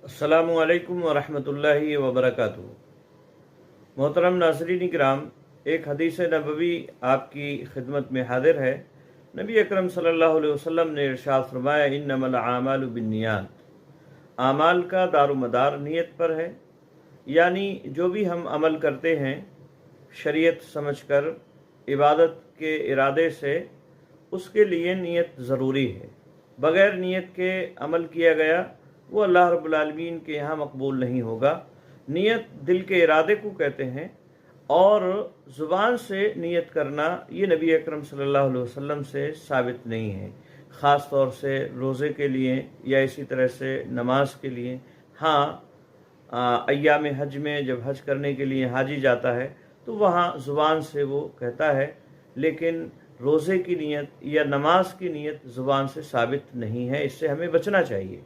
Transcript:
अस्सलामु अलैकुम वरहमतुल्लाहि वबरकातुहू। मोहतरम नाज़रीन इकराम, एक हदीस नबवी आपकी खिदमत में हाजिर है। नबी अकरम सल्लल्लाहु अलैहि वसल्लम ने इरशाद फरमाया, इन्नमल आमालु बिन्नियात, आमाल का दारुमदार नीयत पर है। यानी जो भी हम अमल करते हैं शरीयत समझकर, इबादत के इरादे से, उसके लिए नीयत ज़रूरी है। बग़ैर नीयत के अमल किया गया वो अल्लाह रब्बुल आलमीन के यहाँ मकबूल नहीं होगा। नीयत दिल के इरादे को कहते हैं, और ज़ुबान से नीयत करना ये नबी अकरम सल्लल्लाहु अलैहि वसल्लम से साबित नहीं है। ख़ास तौर से रोज़े के लिए या इसी तरह से नमाज के लिए। हाँ, अय्याम हज में जब हज करने के लिए हाजी जाता है तो वहाँ ज़ुबान से वो कहता है, लेकिन रोज़े की नीयत या नमाज की नीयत ज़ुबान से साबित नहीं है। इससे हमें बचना चाहिए।